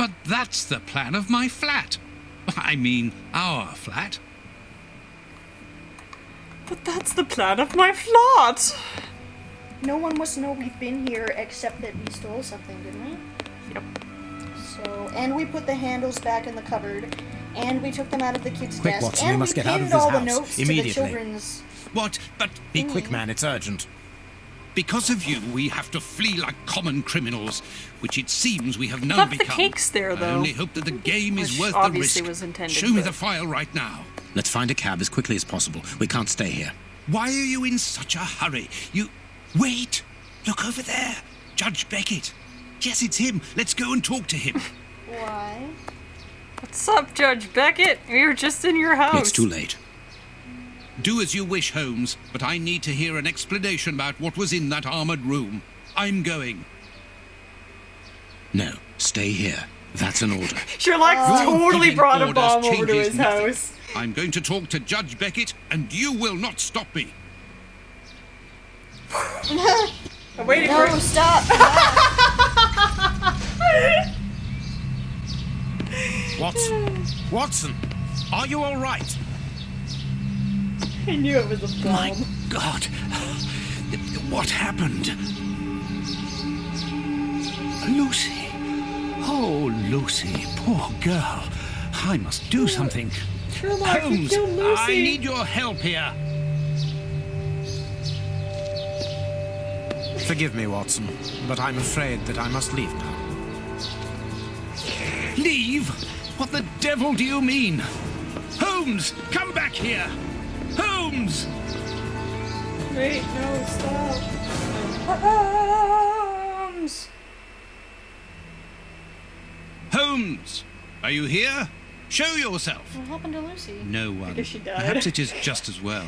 But that's the plan of my flat. I mean, our flat. But that's the plan of my flat! No one must know we've been here except that we stole something, didn't we? Yep. So, and we put the handles back in the cupboard, and we took them out of the kids' Quick, desk, Watson, and we must get out of pinned this all the house notes immediately. to the children's... What? But Be quick, man, it's urgent. because of you, we have to flee like common criminals, which it seems we have now Left the become. cakes there, I though. only hope that the game is Which worth the obviously risk. was intended, Show me but- the file right now. Let's find a cab as quickly as possible. We can't stay here. Why are you in such a hurry? You... Wait! Look over there! Judge Beckett! Yes, it's him! Let's go and talk to him! Why? What's up, Judge Beckett? We were just in your house. It's too late. Do as you wish, Holmes, but I need to hear an explanation about what was in that armored room. I'm going. No, stay here. That's an order. Sherlock Your totally giving brought a orders bomb over to changes his nothing. house. I'm going to talk to Judge Beckett, and you will not stop me. I'm waiting for No, it. stop! Watson! Watson! Are you all right? I knew it was a bomb. My God! What happened? Lucy! Oh, Lucy, poor girl. I must do something. Sherlock, you Holmes, killed Lucy. I need your help here. Forgive me, Watson, but I'm afraid that I must leave now. Leave? What the devil do you mean? Holmes, come back here! Holmes! Wait, no, stop. Arms! Holmes! Are you here? Show yourself! What happened to Lucy? No one. guess she died. Perhaps it is just as well.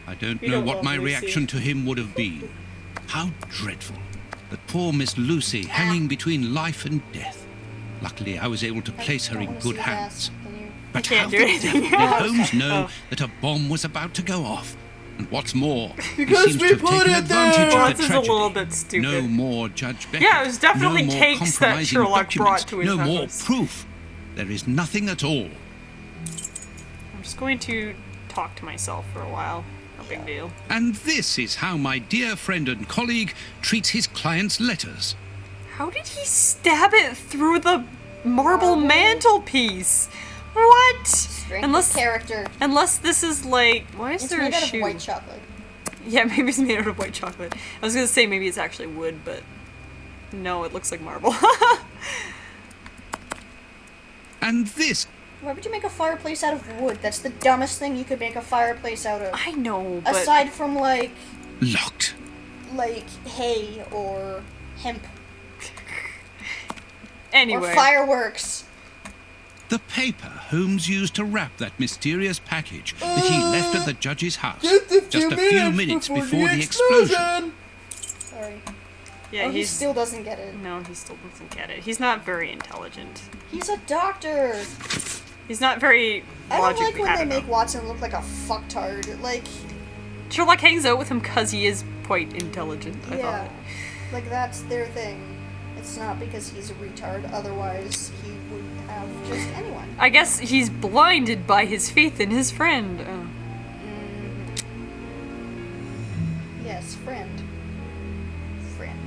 I don't We know don't what love my Lucy. reaction to him would have been. How dreadful. That poor Miss Lucy hanging between life and death. Luckily, I was able to place her in good hands. But can't how do the anything. devil did Holmes know Oh. that a bomb was about to go off? And what's more, Because he seems we to have put taken it advantage there. of the Watson's a tragedy. little bit stupid. No more Judge Beckett. Yeah, it was definitely no more cakes that compromising Sherlock documents. brought to his No more house. proof. There is nothing at all. I'm just going to talk to myself for a while. No big deal. And this is how my dear friend and colleague treats his client's letters. How did he stab it through the marble mantelpiece? What? Strength of character. Unless this is like, why is It's there made a out shoe? of white chocolate. Yeah, maybe it's made out of white chocolate. I was gonna say maybe it's actually wood, but no, it looks like marble. And this, Why would you make a fireplace out of wood? That's the dumbest thing you could make a fireplace out of. I know, but Aside from like locked. hay or hemp anyway. or fireworks. The paper Holmes used to wrap that mysterious package that he left at the judge's house just a few minutes before the explosion. Sorry. Yeah, Oh, he he's still doesn't get it. no, he still doesn't get it. He's not very intelligent. He's a doctor. He's not very I don't like logically. when they don't make know. Watson look like a fucktard. Like, Sherlock hangs out with him because he is quite intelligent. I yeah, thought. like that's their thing. It's not because he's a retard. Otherwise, he would have just anyone. I guess he's blinded by his faith in his friend. Yes, friend. Friend.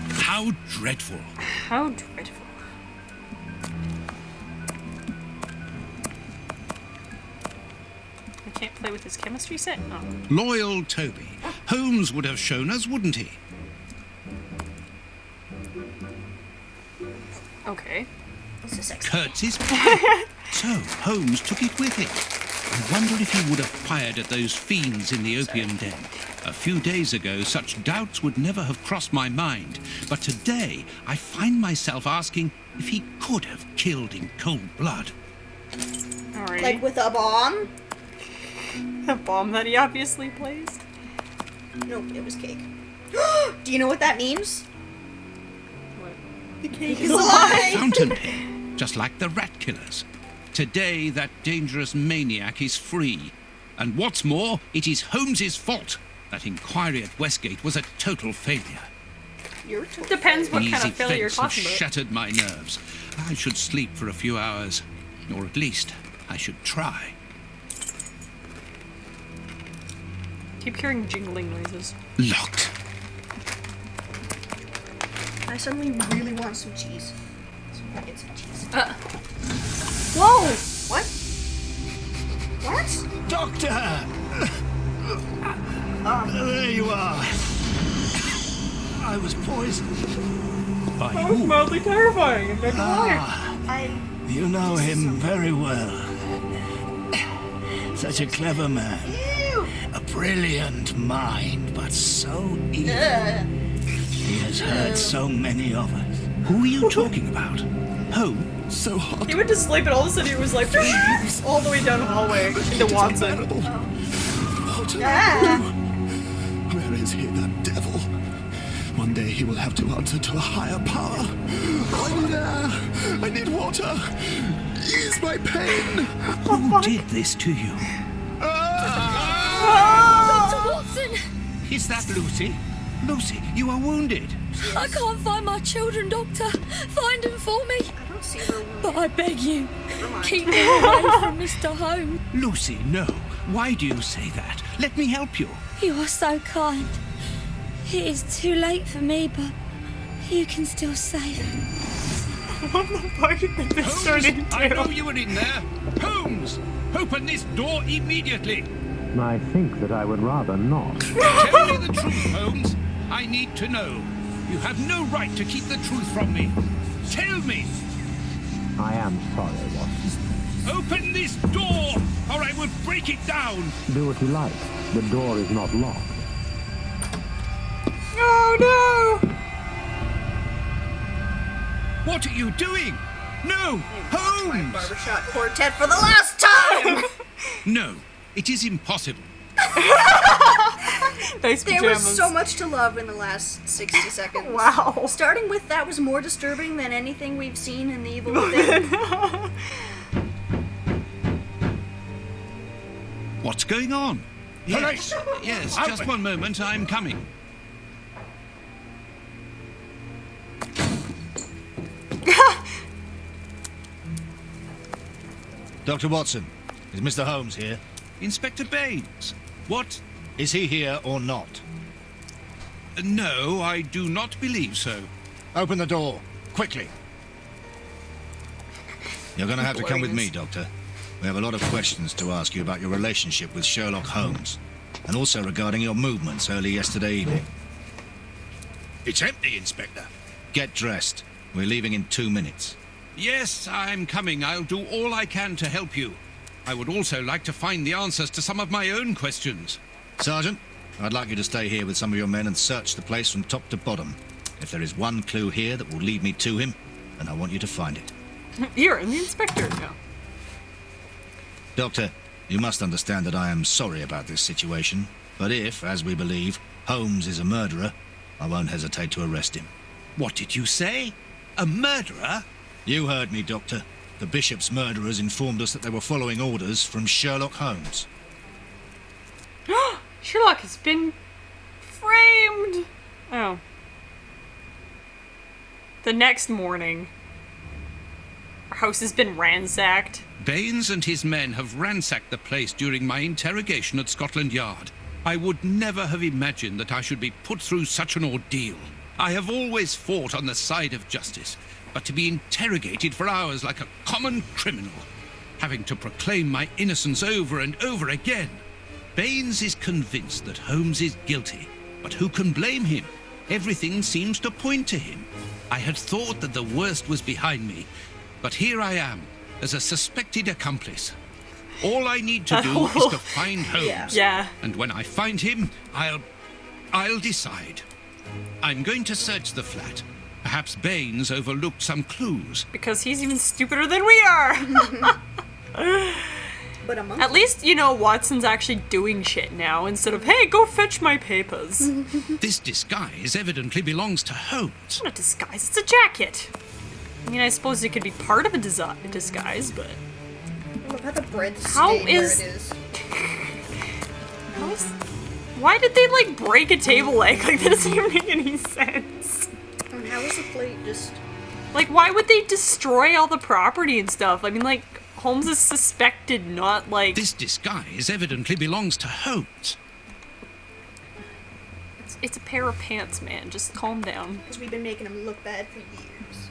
How dreadful. How dreadful. I can't play with his chemistry set? Oh. Loyal Toby. Holmes would have shown us, wouldn't he? Okay. It's a sex. Kurtz's pipe. So Holmes took it with him. I wonder if he would have fired at those fiends in the opium den. A few days ago, such doubts would never have crossed my mind. But today, I find myself asking if he could have killed in cold blood. Alright. Like with a bomb? a bomb that he obviously plays. Nope, it was cake. Do you know what that means? What? The cake is alive! Fountain pen, just like the rat killers. Today, that dangerous maniac is free. And what's more, it is Holmes's fault. That inquiry at Westgate was a total failure. You're totally Depends what These kind of failure you're events have talking about. shattered my nerves. I should sleep for a few hours, or at least I should try. Keep hearing jingling noises. Locked. I suddenly really want some cheese. So I'm gonna get some cheese. Whoa! What? What? Doctor! There you are. I was poisoned. By who? mildly terrifying. I. You know him very well. Such a clever man. Ew! A brilliant mind, but so evil. He has hurt so many of us. Who are you talking about? Who? So hot. He went to sleep and all of a sudden he was like all the way down the hallway into Watson. Walter, Ah. where is he, that devil? One day he will have to answer to a higher power. I need water. Ease my pain. Who did this to you? Dr. Watson! Is that Lucy? Lucy, you are wounded. I can't find my children, Doctor. Find them for me. I don't see her. But I beg you, Never mind. keep them away from Mr. Holmes. Lucy, no. Why do you say that? Let me help you. You are so kind. It is too late for me, but you can still save. What the fuck did this turn Holmes, I know into? you were in there. Holmes, open this door immediately. I think that I would rather not. Tell me the truth, Holmes. I need to know. You have no right to keep the truth from me. Tell me. I am sorry, Watson. Open this door, or I will break it down. Do what you like. The door is not locked. Oh no! What are you doing? No, Holmes. Barbershop quartet for the last time! No, it is impossible. Nice There pajamas. was so much to love in the last 60 seconds. Wow. Starting with that was more disturbing than anything we've seen in the Evil Within. What's going on? Police! Yes, just one moment. I'm coming. Dr. Watson, is Mr. Holmes here? Inspector Baines. What? Is he here or not? No, I do not believe so. Open the door, quickly. You're going to have to come with me, Doctor. We have a lot of questions to ask you about your relationship with Sherlock Holmes, and also regarding your movements early yesterday evening. It's empty, Inspector. Get dressed. We're leaving in 2 minutes. Yes, I'm coming. I'll do all I can to help you. I would also like to find the answers to some of my own questions. Sergeant, I'd like you to stay here with some of your men and search the place from top to bottom. If there is one clue here that will lead me to him, then I want you to find it. You're the inspector now. Doctor, you must understand that I am sorry about this situation, but if, as we believe, Holmes is a murderer, I won't hesitate to arrest him. What did you say? A murderer? You heard me, Doctor. The Bishop's murderers informed us that they were following orders from Sherlock Holmes. Sherlock has been framed. Oh. The next morning, our house has been ransacked. Baines and his men have ransacked the place during my interrogation at Scotland Yard. I would never have imagined that I should be put through such an ordeal. I have always fought on the side of justice, but to be interrogated for hours like a common criminal, having to proclaim my innocence over and over again. Baines is convinced that Holmes is guilty, but who can blame him? Everything seems to point to him. I had thought that the worst was behind me, but here I am, as a suspected accomplice. All I need to do is to find Holmes. Yeah. And when I find him, I'll decide. I'm going to search the flat. Perhaps Baines overlooked some clues. Because he's even stupider than we are. But a monkey. At least, you know, Watson's actually doing shit now instead of, hey, go fetch my papers. It's This disguise evidently belongs to Holmes. not a disguise, it's a jacket. I mean, I suppose it could be part of a disguise, but I love how the bread How stayed where is- it is. how is... Why did they, like, break a table leg? Like, that doesn't even make any sense. plate just... Like, why would they destroy all the property and stuff? I mean, like, Holmes is suspected, not like... This disguise evidently belongs to Holmes. It's a pair of pants, man. Just calm down. Because we've been making him look bad for years.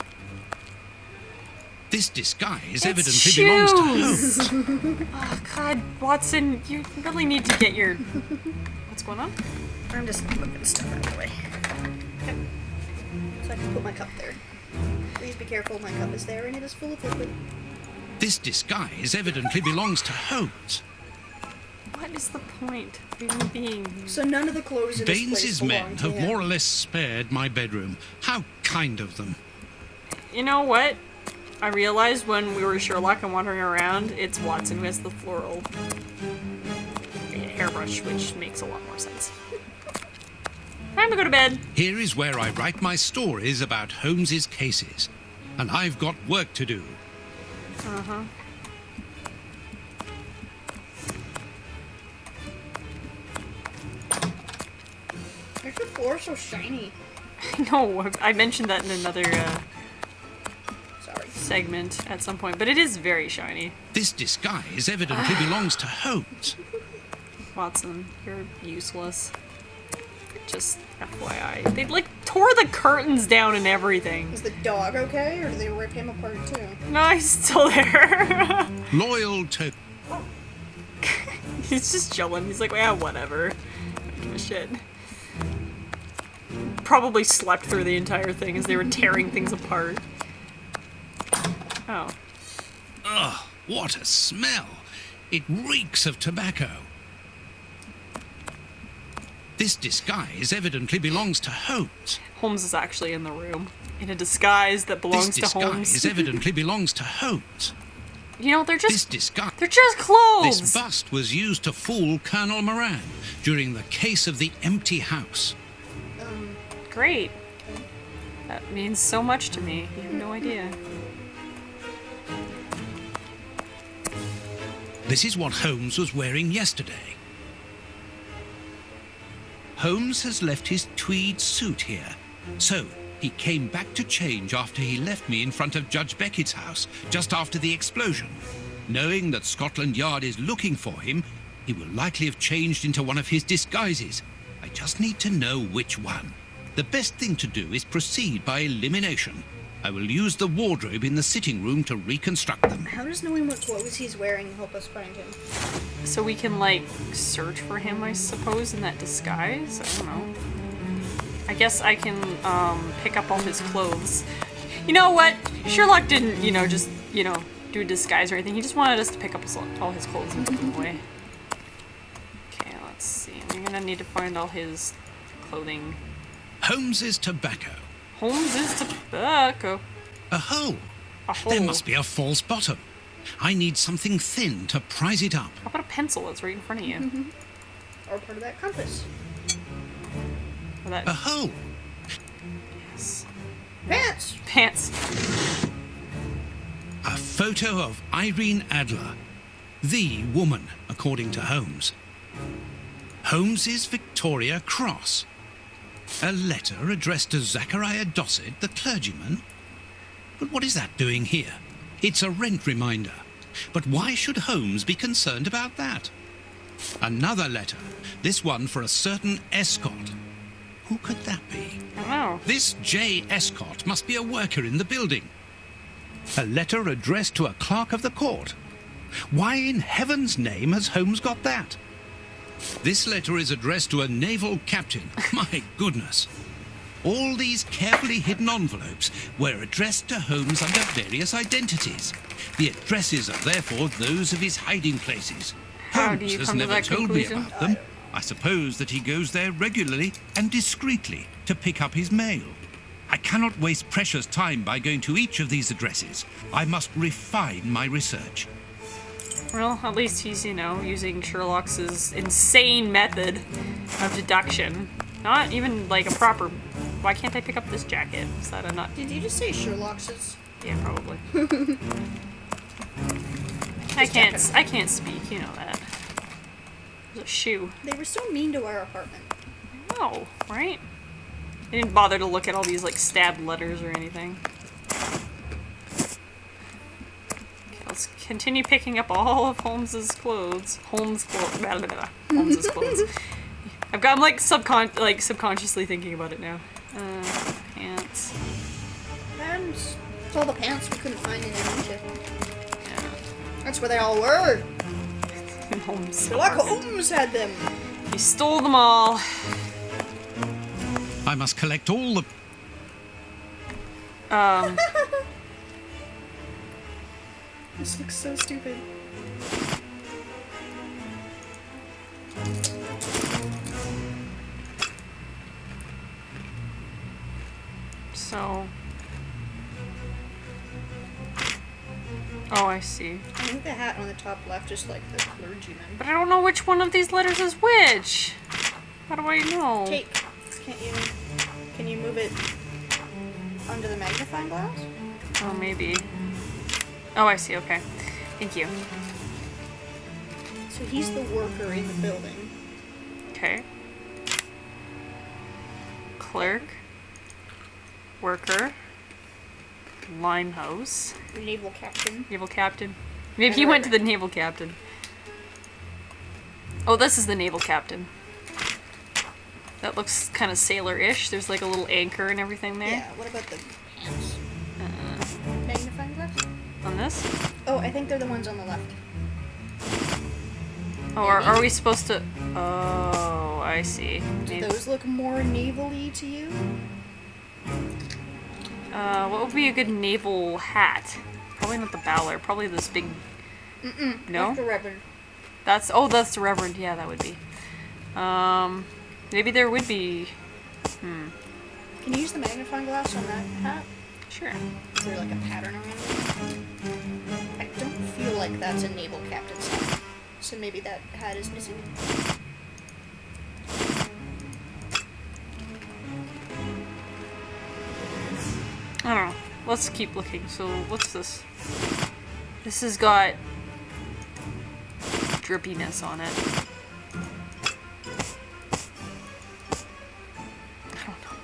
This disguise It's evidently belongs to Holmes. Oh, God, Watson, you really need to get your... What's going on? I'm just moving stuff out of the way. Okay. So I can put my cup there. Please be careful, my cup is there and it is full of liquid. This disguise evidently belongs to Holmes. What is the point of even being... So none of the clothes in this place Baines's belong men to have him. more or less spared my bedroom. How kind of them. You know what? I realized when we were Sherlock and wandering around, it's Watson who has the floral hairbrush, which makes a lot more sense. Time to go to bed. Here is where I write my stories about Holmes's cases. And I've got work to do. Uh-huh. Where's the floor so shiny? No, I mentioned that in another Sorry. segment at some point, but it is very shiny. This disguise evidently belongs to Holmes. Watson, you're useless. Just FYI. They, like, tore the curtains down and everything. Is the dog okay, or do they rip him apart too? No, he's still there. Loyal to... He's just chilling. He's like, yeah, whatever. Don't give a shit. Probably slept through the entire thing as they were tearing things apart. Oh. Ugh, what a smell. It reeks of tobacco. This disguise evidently belongs to Holmes. Holmes is actually in the room. In a disguise that belongs This to Holmes. disguise evidently belongs to Holmes. You know, they're This just... disguise... They're just clothes! This bust was used to fool Colonel Moran during the case of the empty house. Great. That means so much to me. You have no idea. This is what Holmes was wearing yesterday. Holmes has left his tweed suit here. So, he came back to change after he left me in front of Judge Beckett's house, just after the explosion. Knowing that Scotland Yard is looking for him, he will likely have changed into one of his disguises. I just need to know which one. The best thing to do is proceed by elimination. I will use the wardrobe in the sitting room to reconstruct them. How does knowing what clothes he's wearing help us find him? So we can, like, search for him, I suppose, in that disguise? I don't know. I guess I can, pick up all his clothes. You know what? Sherlock didn't, just, do a disguise or anything. He just wanted us to pick up all his clothes and put them away. Okay, let's see. I'm gonna need to find all his clothing. Holmes's tobacco. Holmes's tobacco. A hole. A hole. There must be a false bottom. I need something thin to prise it up. How about a pencil that's right in front of you? Or part of that compass. Or that... A hole. Yes. Pants! Pants. A photo of Irene Adler. The woman, according to Holmes. Holmes's Victoria Cross. A letter addressed to Zachariah Dossett, the clergyman. But what is that doing here? It's a rent reminder. But why should Holmes be concerned about that? Another letter. This one for a certain Escott. Who could that be? I don't know. This J. Escott must be a worker in the building. A letter addressed to a clerk of the court. Why in heaven's name has Holmes got that? This letter is addressed to a naval captain. My goodness. All these carefully hidden envelopes were addressed to Holmes under various identities. The addresses are therefore those of his hiding places. How do Holmes you has come to never that told me conclusion? about them. I suppose that he goes there regularly and discreetly to pick up his mail. I cannot waste precious time by going to each of these addresses. I must refine my research. Well, at least he's, using Sherlock's insane method of deduction. Not even, like, a proper... Why can't I pick up this jacket? Is that a nut? Did you just say Sherlock's? Yeah, probably. I can't speak, you know that. There's a shoe. They were so mean to our apartment. No, right? I didn't bother to look at all these like stabbed letters or anything. Okay, let's continue picking up all of Holmes's clothes. Holmes's clothes. I'm like subconsciously thinking about it now. Pants. And it's all the pants we couldn't find in Egypt. Yeah. That's where they all were. Holmes. Sherlock Holmes had them. He stole them all. I must collect all the... This looks so stupid. So... Oh, I see. I think the hat on the top left is like the clergyman. But I don't know which one of these letters is which. How do I know? Take. Can't you? Can you move it under the magnifying glass? Oh, maybe. Oh, I see. Okay. Thank you. So he's the worker in the building. Okay. Clerk. Worker. Limehouse. Naval captain. Naval captain. Maybe he went to the naval captain. Oh, this is the naval captain. That looks kind of sailor-ish. There's like a little anchor and everything there. Yeah, what about the pants? Magnifying glass? On this? Oh, I think they're the ones on the left. Oh, are we supposed to... Oh, I see. Do Maybe. those look more naval-y to you? What would be a good naval hat? Probably not the Ballard. Probably this big... No? That's the Reverend. That's the Reverend. Yeah, that would be. Maybe there would be... Can you use the magnifying glass on that hat? Sure. Is there like a pattern around it? I don't feel like that's a naval captain's hat. So maybe that hat is missing. I don't know. Let's keep looking. So, what's this? This has got drippiness on it. I don't know.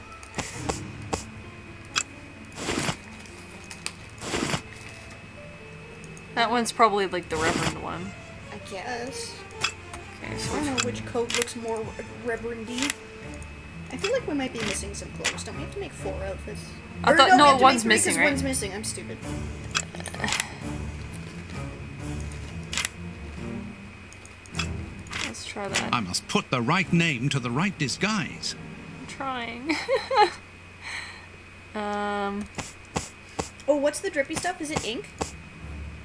That one's probably like the Reverend one. I guess. Okay, I so don't know which coat looks more reverendy. I feel like we might be missing some clothes. Don't we have to make 4 outfits? I thought- we no, have to one's make 3 missing, 'cause right? One's missing. I'm stupid. let's try that. I must put the right name to the right disguise. I'm trying. Oh, what's the drippy stuff? Is it ink?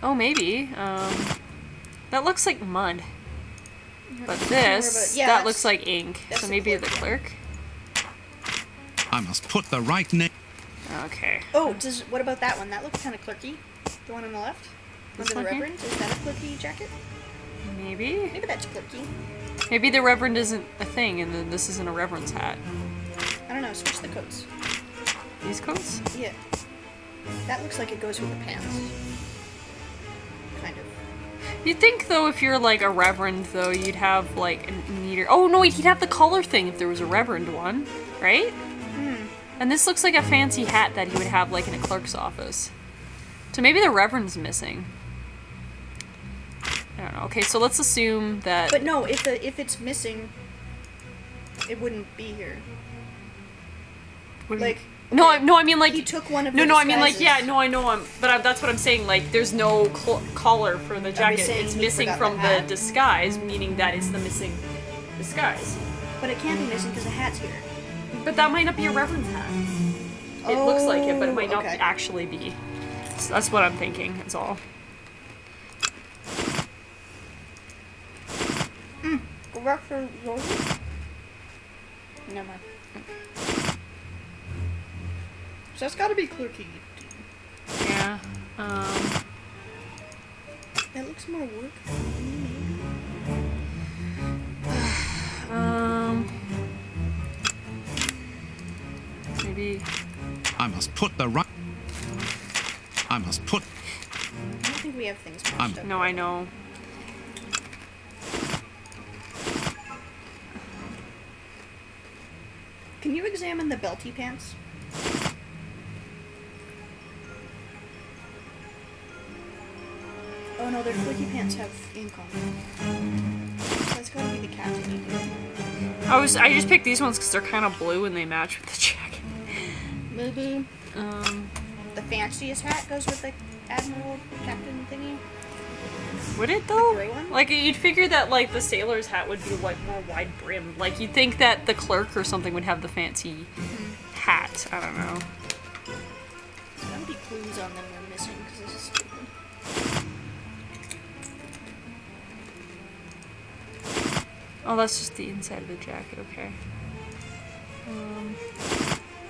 Oh, maybe. That looks like mud. But It's this, more of a- yeah, that that's- looks like ink. that's So the maybe clerk, the yeah. clerk? I must put the right name... Okay. Oh, what about that one? That looks kind of clerky. The one on the left? This Under the one here? Reverend? Is that a clerky jacket? Maybe? Maybe that's clerky. Maybe the Reverend isn't a thing and then this isn't a Reverend's hat. I don't know. Switch the coats. These coats? Yeah. That looks like it goes with the pants. Kind of. You'd think, though, if you're, like, a Reverend, though, you'd have, like, a neater... Oh, no, wait, he'd have the collar thing if there was a Reverend one, right? And this looks like a fancy hat that he would have, like, in a clerk's office. So maybe the Reverend's missing. I don't know. Okay, so let's assume that... But no, if it's missing, it wouldn't be here. Like... No, I mean, like... He took one of No, the no, I mean, like, disguises. yeah, no, I know, that's what I'm saying, like, there's no collar for the jacket. saying It's he missing forgot from the the hat? disguise, meaning that it's the missing disguise. But it can't be missing because the hat's here. But that might not be a Reverend's hat. It looks like it, but it might not okay. actually be. So that's what I'm thinking, is all. Go back for Rosie? Never mind. So that's gotta be clerky. Yeah. That looks more work. Maybe. I must put the right... I must put... I don't think we have things I'm- matched up. No, I know. Can you examine the belty pants? Oh no, their flicky pants have ink on them. That's gotta be the captain. I just picked these ones because they're kind of blue and they match with the jacket. Maybe. The fanciest hat goes with the admiral captain thingy. Would it though? The gray one? Like you'd figure that like the sailor's hat would be like more wide brimmed. Like you'd think that the clerk or something would have the fancy hat. I don't know. There's gotta be clues on them we're missing because this is stupid. Oh, that's just the inside of the jacket. Okay.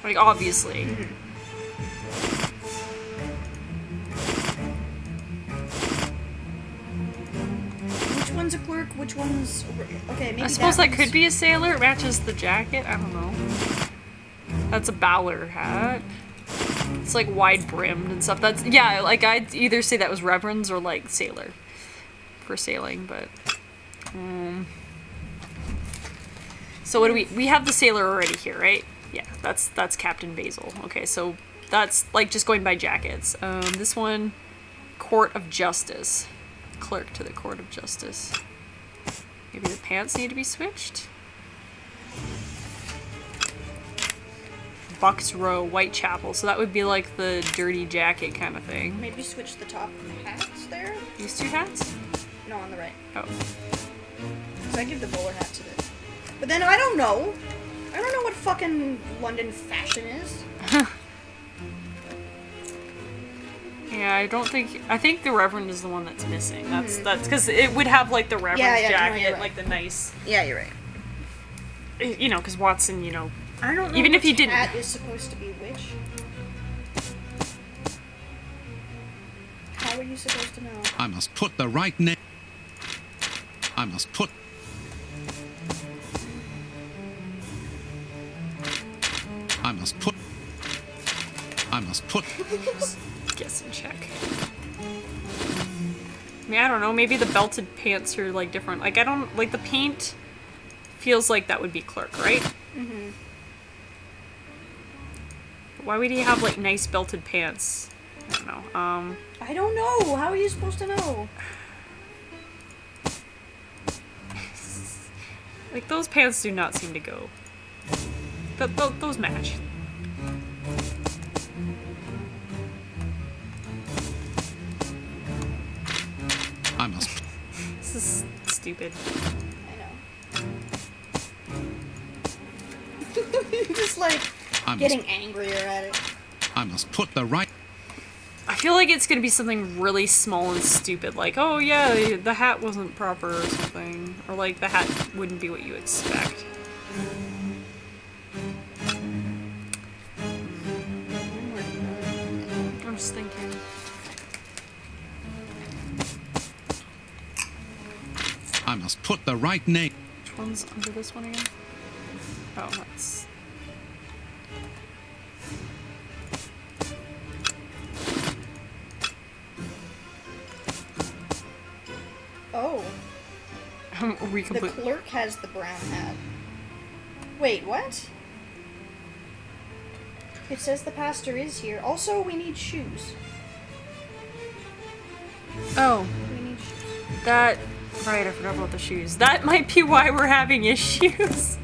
Like obviously. Which one's a clerk? Which one's... Okay, maybe I suppose that one's- could be a sailor. It matches the jacket. I don't know. That's a bowler hat. It's like wide brimmed and stuff. That's yeah. Like I'd either say that was reverends or like sailor for sailing, but. So what do we have the sailor already here, right? Yeah, that's Captain Basil. Okay, so that's like just going by jackets. This one, Court of Justice, clerk to the Court of Justice. Maybe the pants need to be switched. Bucks Row, Whitechapel. So that would be like the dirty jacket kind of thing. Maybe switch the top hats there? These two hats? No, on the right. Oh. So I give the bowler hat to the... But then I don't know. I don't know what fucking London fashion is. Yeah, I think the Reverend is the one that's missing. That's because it would have like the Reverend's jacket, you're right. like the nice, Yeah, you're right. you know, because Watson, you know, I don't know Even if which he didn't- hat is supposed to be which. How are you supposed to know? I must put the right name. I must put. I must put. I must put. guessing check. I mean, I don't know. Maybe the belted pants are like different. Like I don't like the paint. Feels like that would be clerk, right? Mm-hmm. Why would he have like nice belted pants? I don't know. I don't know. How are you supposed to know? Like those pants do not seem to go. Those match. I must. This is stupid. I know. You're just like I must. getting angrier at it. I must put the right. I feel like it's gonna be something really small and stupid, like, oh yeah, the hat wasn't proper or something. Or like the hat wouldn't be what you expect. I'm just thinking. I must put the right name. Which one's under this one again? Oh, that's... Oh, we the complete... clerk has the brown hat. Wait, what? It says the pastor is here. Also, we need shoes. Oh, We need shoes. that... Right, I forgot about the shoes. That might be why we're having issues.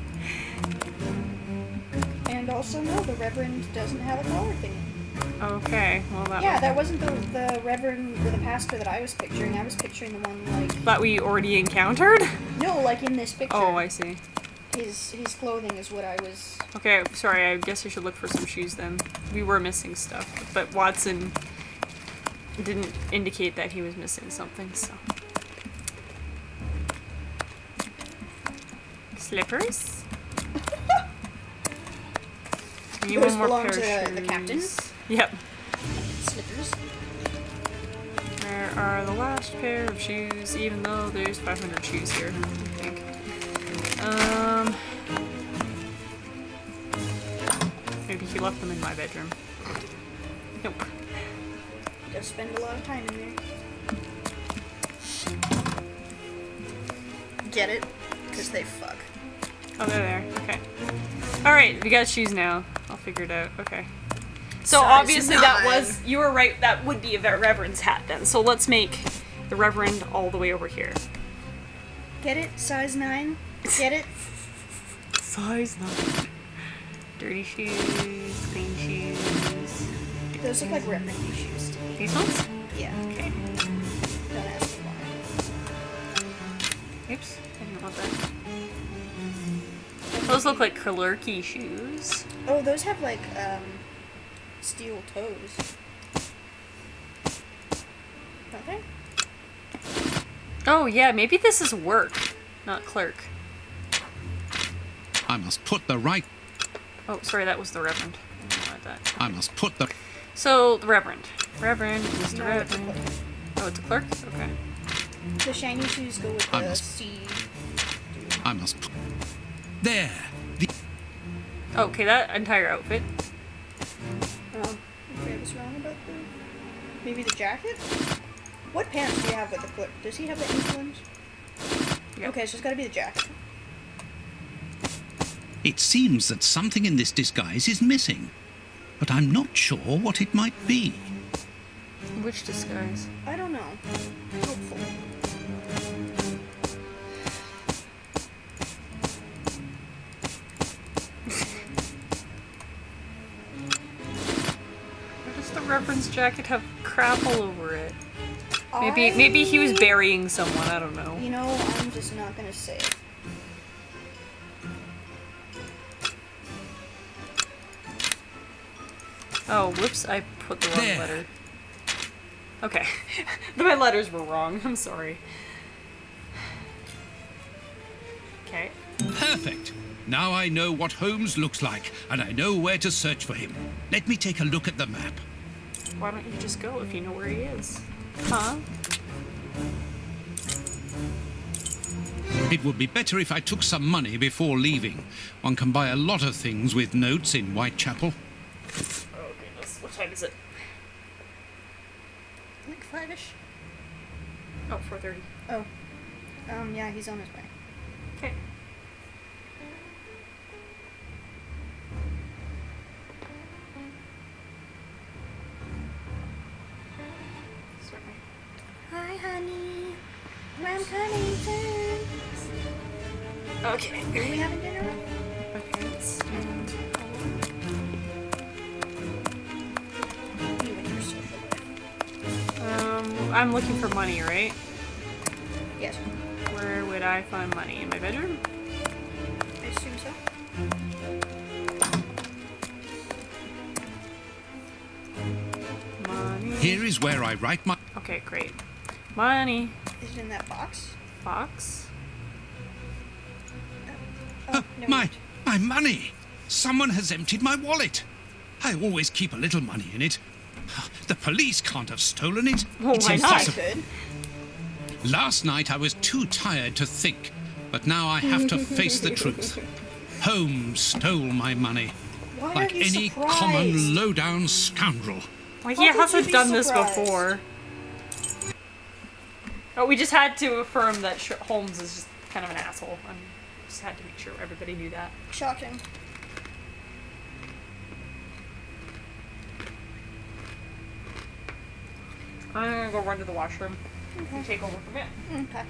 And also, no, the Reverend doesn't have a collar thing. Okay, well Yeah, that wasn't the Reverend or the pastor that I was picturing. I was picturing the one like that we already encountered? no, like in this picture. Oh, I see. His clothing is what I was. Okay, sorry, I guess I should look for some shoes then. We were missing stuff, but Watson didn't indicate that he was missing something, so. Slippers? We need Those one more belong pair to of the captain? shoes. Yep. Slippers. Where are the last pair of shoes, even though there's 500 shoes here, I think. Maybe he left them in my bedroom. Nope. Gotta spend a lot of time in there. Get it? Because they fuck. Oh, they're there. Okay. Alright, we got shoes now. I'll figure it out. Okay. So Size obviously that 9. was... You were right. That would be a Reverend's hat then. So let's make the Reverend all the way over here. Get it? Size 9? Get it? Size 9. Dirty shoes, clean shoes. Those look like Reverend shoes to me. These ones? Yeah. Okay. Don't ask me why. Oops. I didn't want that. Those look like Clerky shoes. Oh, those have like, steel toes. Don't they? Oh yeah, maybe this is work, not clerk. I must put the right... Oh, sorry, that was the Reverend. I didn't want that. I must put the... So, the Reverend. Reverend, Mr. No, it's a Reverend. clerk. Oh, it's a clerk? Okay. The shiny shoes go with I the must- C. I must... There! The... Oh, okay, that entire outfit. Maybe I was wrong about the... Maybe the jacket? What pants do you have with the clerk? Does he have the ink ones? Yeah. Okay, so it's gotta be the jacket. It seems that something in this disguise is missing, but I'm not sure what it might be. Which disguise? I don't know. Hopefully. Why does the Reverend's jacket have crap all over it? Maybe he was burying someone, I don't know. You know, I'm just not gonna say it. Oh, whoops, I put the wrong There. letter. Okay. My letters were wrong, I'm sorry. Okay. Perfect! Now I know what Holmes looks like, and I know where to search for him. Let me take a look at the map. Why don't you just go if you know where he is? Huh? It would be better if I took some money before leaving. One can buy a lot of things with notes in Whitechapel. Oh goodness, what time is it? Like 5-ish. Oh, 4:30. Oh. Yeah, he's on his way. Okay. Sorry. Hi, honey. I'm coming soon. Okay. Are we having dinner? Okay, stand. You and your social life. I'm looking for money, right? Yes. Where would I find money? In my bedroom? I assume so. Money. Here is where I write my... Okay, great. Money. Is it in that box? Box. Oh, never my mind. money! Someone has emptied my wallet. I always keep a little money in it. The police can't have stolen it. Well, It's why not? I impossible. could. Last night I was too tired to think, but now I have to face the truth. Holmes stole my money. Why Like are you any surprised? common low-down scoundrel. Like, How he could you hasn't be done this surprised? before. Oh, we just had to affirm that Holmes is just kind of an asshole. I just had to make sure everybody knew that. Shocking. I'm gonna go run to the washroom and take over from it. Okay.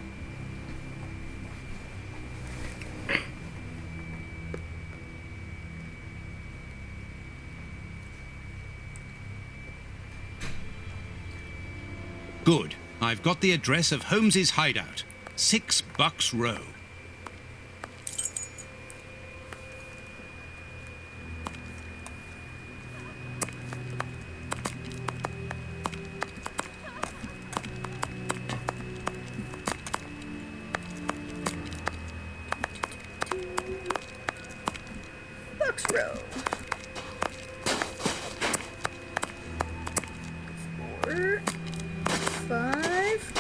Good. I've got the address of Holmes's hideout. 6 Bucks Row. Bucks Row. 4, 5.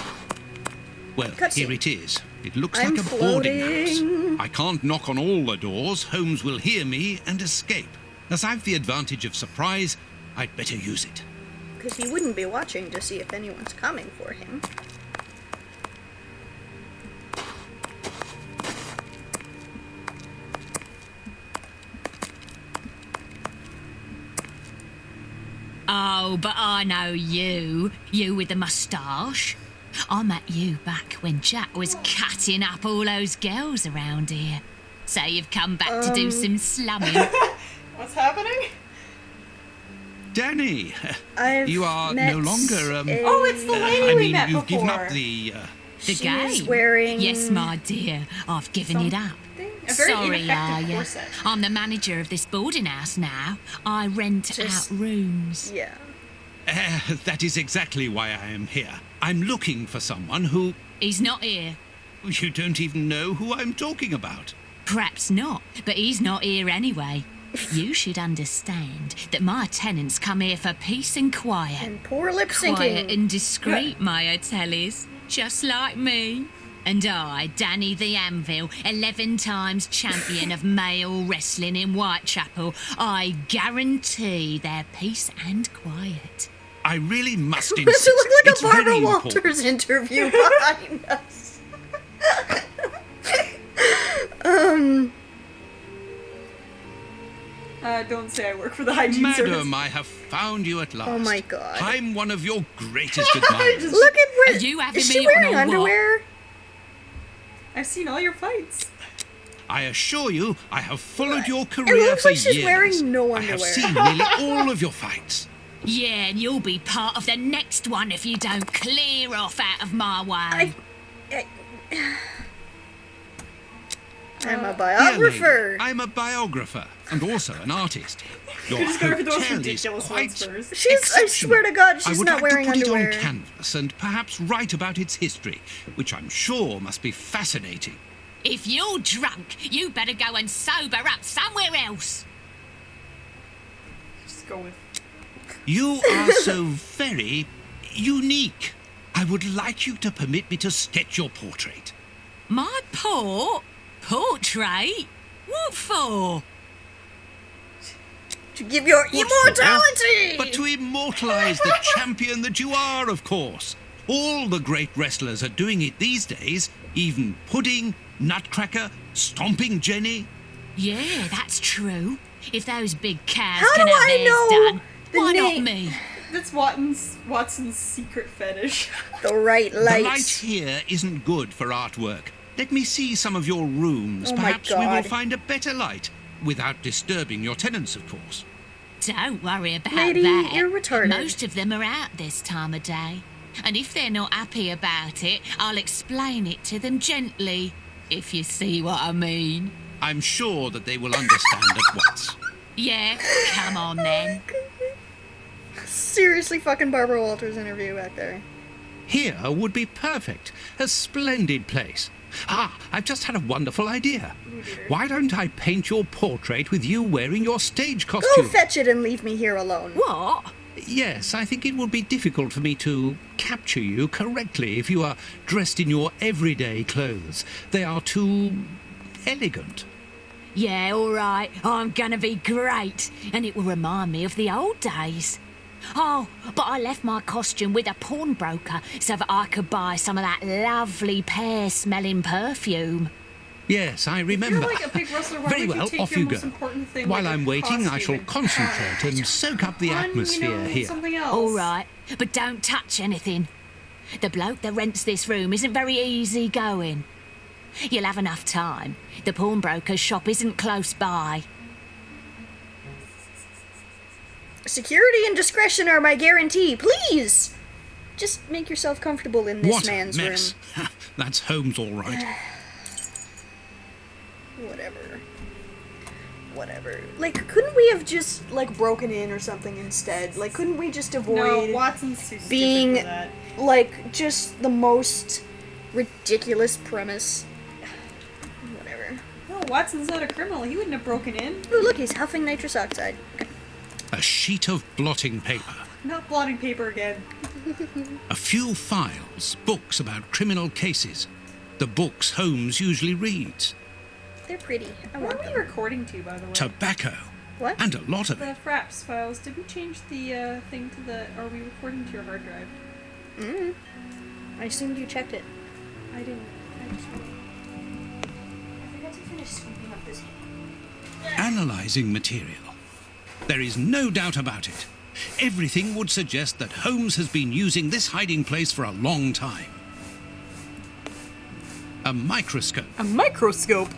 Well, Cutscene. here it is. It looks I'm like a boarding floating. house. I can't knock on all the doors. Holmes will hear me and escape. As I've the advantage of surprise, I'd better use it. Because he wouldn't be watching to see if anyone's coming for him. Oh, but I know you. You with the moustache. I met you back when Jack was cutting up all those girls around here. So you've come back to do some slumming. What's happening? Danny, I've you are met no longer. Oh, it's the lady I we mean, met you've given before. up the. The She game? is wearing... Yes, my dear. I've given it up. A very Sorry, are ineffective you? corset. I'm the manager of this boarding house now. I rent Just- out rooms. Yeah. That is exactly why I am here. I'm looking for someone who. He's not here. You don't even know who I'm talking about. Perhaps not, but he's not here anyway. You should understand that my tenants come here for peace and quiet. And poor lip Quiet syncing. and discreet, my hotel is. Just like me. And I, Danny the Anvil, 11 times champion of male wrestling in Whitechapel, I guarantee their peace and quiet. I really must Does insist. it look like It's a Barbara very important. Walters interview behind us? Don't say I work for the hygiene service. Madam, I have found you at last. Oh my God. I'm one of your greatest admirers. Look at where... Are you having Is she me on wearing or what? underwear? I've seen all your fights. I assure you, I have followed your It career looks for like she's years. wearing no I have underwear. seen nearly all of your fights. Yeah, and you'll be part of the next one if you don't clear off out of my way. I'm a Dear biographer. lady, I'm a biographer and also an artist. Your Just go for those hotel is ridiculous quite ones first. I swear to God, she's I would not like wearing to put underwear. it on canvas and perhaps write about its history, which I'm sure must be fascinating. If you're drunk, you better go and sober up somewhere else. Just go with. You are so very unique. I would like you to permit me to sketch your portrait. My portrait? What for? To give your What for? immortality! But to immortalize the champion that you are, of course. All the great wrestlers are doing it these days, even Pudding, Nutcracker, Stomping Jenny. Yeah, that's true. If those big cows How can do have I theirs know done, the why not name? me? That's Watson's secret fetish. The right The light. light here isn't good for artwork. Let me see some of your rooms. Oh my Perhaps we will God. find a better light, without disturbing your tenants, of course. Don't worry about Lady, that. you're retarded. Most of them are out this time of day. And if they're not happy about it, I'll explain it to them gently, if you see what I mean. I'm sure that they will understand at once. Yeah, come on then. Seriously fucking Barbara Walters interview back there. Here would be perfect. A splendid place. Ah, I've just had a wonderful idea. Why don't I paint your portrait with you wearing your stage Go costume? fetch it and leave me here alone. What? Yes, I think it would be difficult for me to capture you correctly if you are dressed in your everyday clothes. They are too elegant. Yeah, all right. I'm gonna be great. And it will remind me of the old days. Oh, but I left my costume with a pawnbroker so that I could buy some of that lovely pear-smelling perfume. Yes, I remember. You're like a big wrestler. Why Very would well, you take off your you most go. important thing, While like a I'm waiting, I shall costume concentrate and soak up the and atmosphere you know, here. Something else. All right, but don't touch anything. The bloke that rents this room isn't very easy going. You'll have enough time. The pawnbroker's shop isn't close by. Security and discretion are my guarantee. Please! Just make yourself comfortable in this What man's a mess. That's Holmes, all right. room. Whatever. Like, couldn't we have just, like, broken in or something instead? Like, couldn't we just No, avoid Watson's too stupid being, for that. like, just the most ridiculous premise? Whatever. No, Watson's not a criminal. He wouldn't have broken in. Ooh, look, he's huffing nitrous oxide. A sheet of blotting paper. Not blotting paper again. A few files, books about criminal cases. The books Holmes usually reads. They're pretty. I What want are we them. recording to, by the way? Tobacco. What? And a lot of The it. Fraps files. Did we change the thing to the... Are we recording to your hard drive? I assumed you checked it. I didn't. I just... I forgot to finish scooping up this. Analyzing material. There is no doubt about it. Everything would suggest that Holmes has been using this hiding place for a long time. A microscope. A microscope.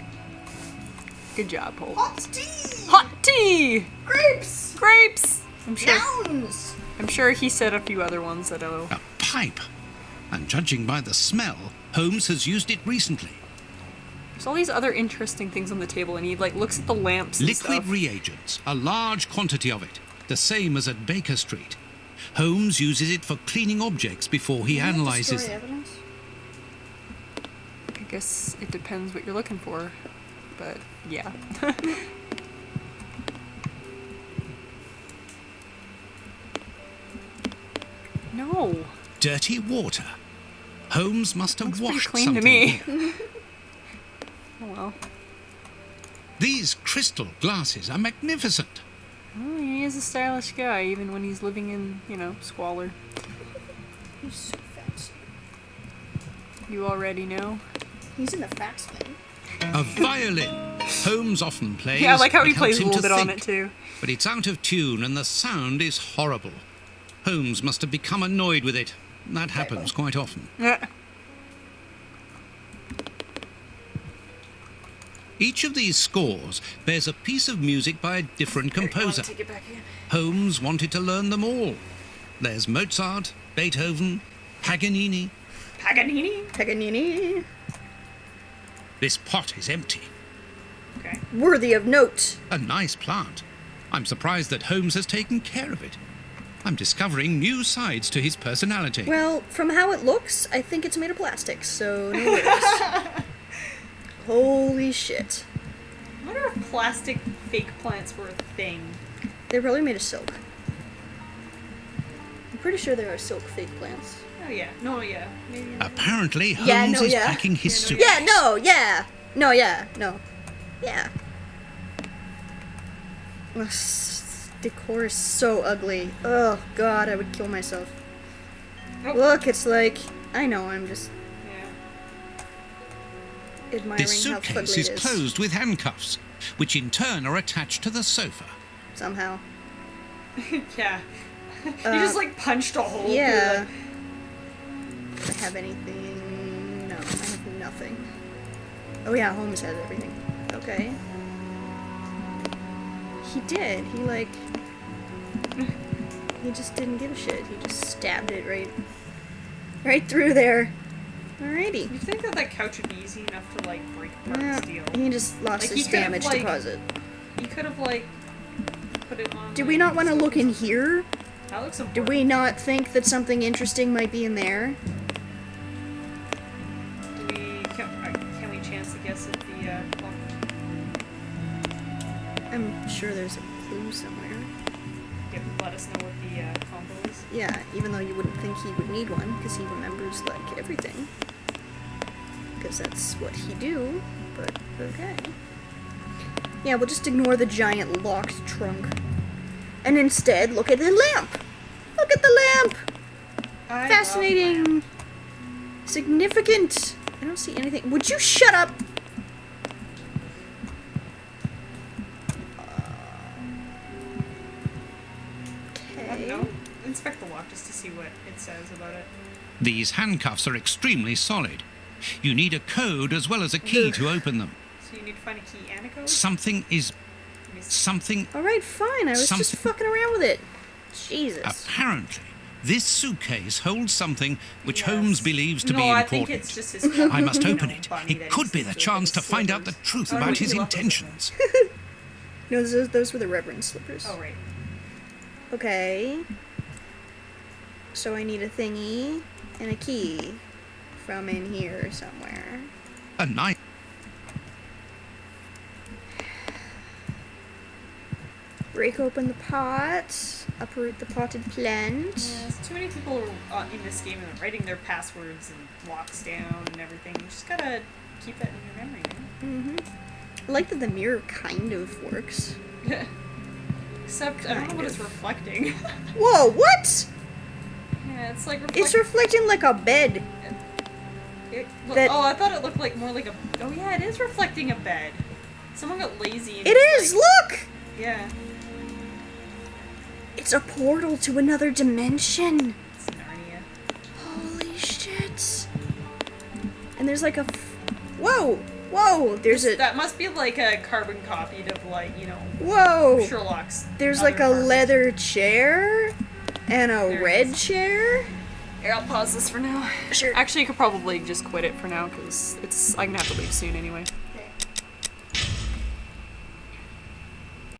Good job, Paul. Hot tea! Hot tea! Grapes! Grapes! I'm sure. Nouns! I'm sure he said a few other ones that I'll... A pipe. And judging by the smell, Holmes has used it recently. There's all these other interesting things on the table, and he like looks at the lamps and Liquid stuff. reagents, a large quantity of it, the same as at Baker Street. Holmes uses it for cleaning objects before he analyzes Destroy them. evidence? I guess it depends what you're looking for, but yeah. No. Dirty water. Holmes must have Looks pretty washed clean something. to me. here. Oh well. These crystal glasses are magnificent. Oh, he is a stylish guy, even when he's living in, you know, squalor. He's so fancy. You already know. He's in the facts man. A violin. Holmes often plays. Yeah, I like how he it plays helps a him little to bit on think. it too. But it's out of tune and the sound is horrible. Holmes must have become annoyed with it. That happens quite often. Yeah. Each of these scores bears a piece of music by a different composer. Take it back in. Holmes wanted to learn them all. There's Mozart, Beethoven, Paganini. Paganini. This pot is empty. Okay. Worthy of note. A nice plant. I'm surprised that Holmes has taken care of it. I'm discovering new sides to his personality. Well, from how it looks, I think it's made of plastic, so no worries. Holy shit. I wonder if plastic fake plants were a thing. They're probably made of silk. I'm pretty sure there are silk fake plants. Oh yeah. No, yeah. Maybe. Apparently, Holmes Yeah, no, is yeah. packing his suit. Yeah, no, yeah. No, yeah, no. Yeah. Ugh, decor is so ugly. Oh god, I would kill myself. Oh. Look, it's like... I know, I'm just Yeah. admiring This how fugly suitcase it is is. closed with handcuffs, which in turn are attached to the sofa. Somehow. Yeah. You just like punched a hole. Yeah. Do I have anything? No, I have nothing. Oh yeah, Holmes has everything. Okay. He did. He like... He just didn't give a shit. He just stabbed it right through there. Alrighty. You think that that couch would be easy enough to like break apart Yeah, and steal? he just lost Like, he his could've, damage like- deposit. You could have like put it on. Do like, we not want to look in something- here? That looks Do important. we not think that something interesting might be in there? Can we chance a guess at the clock? I'm sure there's a clue somewhere. Let us know what the combo is. Yeah, even though you wouldn't think he would need one, because he remembers, like, everything. Because that's what he do, but okay. Yeah, we'll just ignore the giant locked trunk. And instead, look at the lamp! Look at the lamp! I Fascinating! Significant! I don't see anything. Would you shut up? Okay. No. Inspect the lock just to see what it says about it. These handcuffs are extremely solid. You need a code as well as a key to open them. So you need to find a key and a code? Something is... Let me see. something... Alright, fine. I was just Something- fucking around with it. Jesus. Apparently, this suitcase holds something which Yes. Holmes believes to no, be I important. think it's just his I must open you know, it. bunny It that could he be the sleeps with chance to his find out the slippers. truth Oh, about wait, his he left those intentions. No, those were the Reverend slippers. Oh, right. Okay. So I need a thingy and a key from in here somewhere. A knife. Break open the pot. Uproot the potted plant. Yeah, there's too many people in this game and they're writing their passwords and locks down and everything. You just gotta keep that in your memory, man. I like that the mirror kind of works. Except, I don't know what it's reflecting. Whoa, what? Yeah, it's like It's reflecting like a bed. that- Oh, I thought it looked like more like a... Oh yeah, it is reflecting a bed. Someone got lazy and It just, is, like- look! Yeah. It's a portal to another dimension. It's Narnia. Holy shit. And there's like a... Whoa! Whoa! There's a... That must be like a carbon copied of like, you know, Whoa! Sherlock's. There's other like a carbon. leather chair and a There it red is. chair. Here, I'll pause this for now. Sure. Actually, you could probably just quit it for now because I'm gonna have to leave soon anyway.